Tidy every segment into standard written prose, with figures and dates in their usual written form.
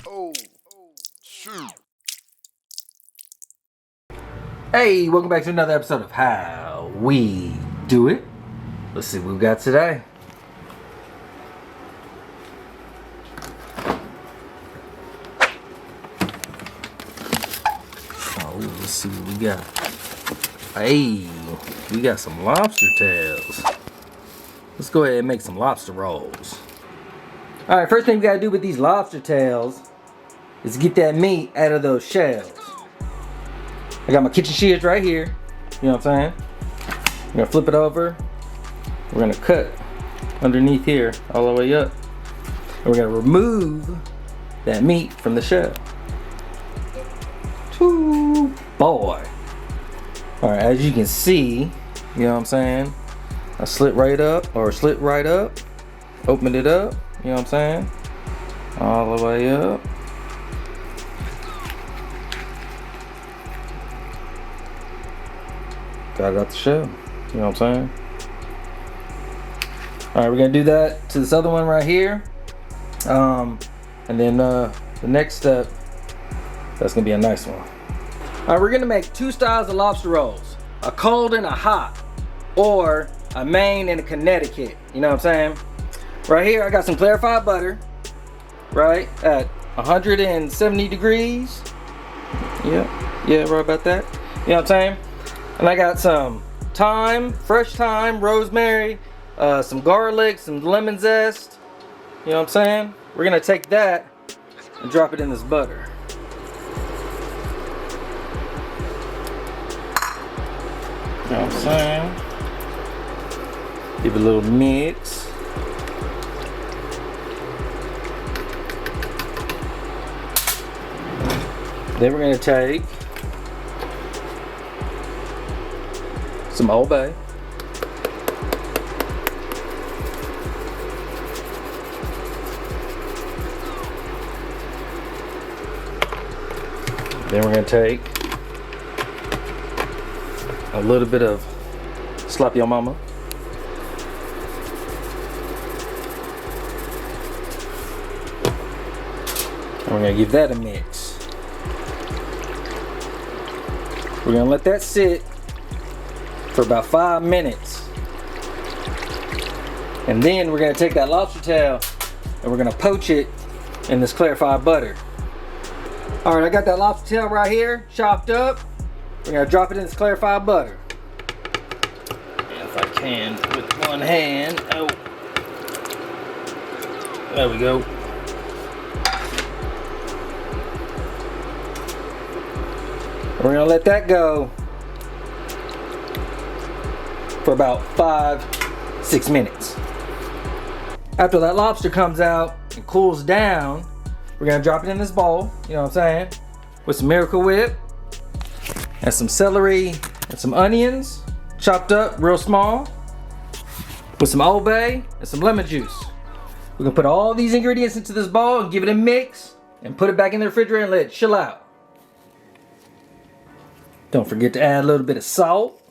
Oh, shoot. Hey, welcome back to another episode of How We Do It. Let's see what we've got today. Oh, let's see what we got. Hey, we got some lobster tails. Let's go ahead and make some lobster rolls. Alright, first thing we gotta do with these lobster tails is get that meat out of those shells. I got my kitchen shears right here. You know what I'm saying? I'm gonna flip it over. We're gonna cut underneath here all the way up. And we're gonna remove that meat from the shell. Woo, boy. Alright, as you can see, you know what I'm saying? I slit right up, opened it up, you know what I'm saying? All the way up. Got it out the shell, you know what I'm saying? Alright, we're gonna do that to this other one right here. And then the next step, that's gonna be a nice one. Alright, we're gonna make two styles of lobster rolls. A cold and a hot. Or a Maine and a Connecticut, you know what I'm saying? Right here, I got some clarified butter, right, at 170 degrees. Yeah, right about that. You know what I'm saying? And I got some thyme, fresh thyme, rosemary, some garlic, some lemon zest. You know what I'm saying? We're gonna take that and drop it in this butter. You know what I'm saying? Give it a little mix. Then we're gonna take some Old Bay. Then we're gonna take a little bit of Slap Your Mama. And we're gonna give that a mix. We're gonna let that sit for about 5 minutes. And then we're gonna take that lobster tail and we're gonna poach it in this clarified butter. Alright, I got that lobster tail right here, chopped up. We're gonna drop it in this clarified butter. And if I can, with one hand. Oh. There we go. We're gonna let that go for about 5-6 minutes. After that lobster comes out and cools down, we're gonna drop it in this bowl, you know what I'm saying? With some Miracle Whip and some celery and some onions chopped up real small, with some Old Bay and some lemon juice. We're gonna put all these ingredients into this bowl and give it a mix and put it back in the refrigerator and let it chill out. Don't forget to add a little bit of salt.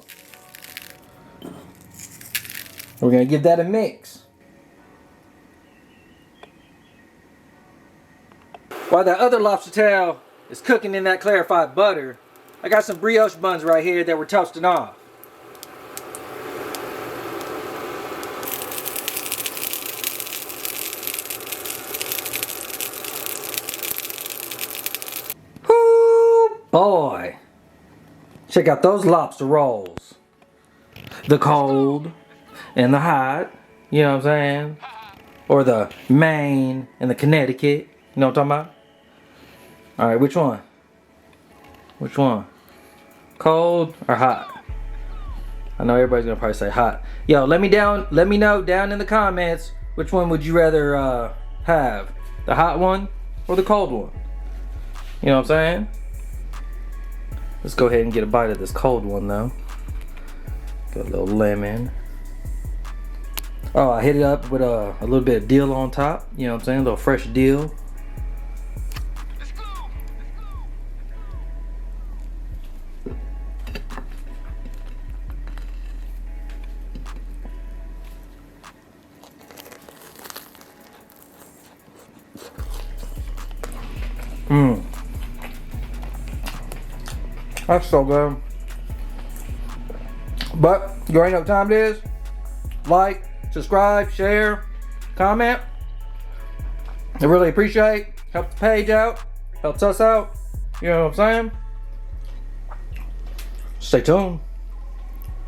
We're gonna give that a mix. While that other lobster tail is cooking in that clarified butter, I got some brioche buns right here that we're toasting off. Whoo, boy. Check out those lobster rolls. The cold and the hot, you know what I'm saying? Or the Maine and the Connecticut, you know what I'm talking about? Alright, which one? Which one? Cold or hot? I know everybody's gonna probably say hot. Yo, let me know down in the comments which one would you rather have? The hot one or the cold one? You know what I'm saying? Let's go ahead and get a bite of this cold one though. Got a little lemon. Oh, I hit it up with a little bit of dill on top. You know what I'm saying? A little fresh dill. That's so good. But you already know what time it is. Like, subscribe, share, comment. I really appreciate. Helps the page out. Helps us out. You know what I'm saying? Stay tuned.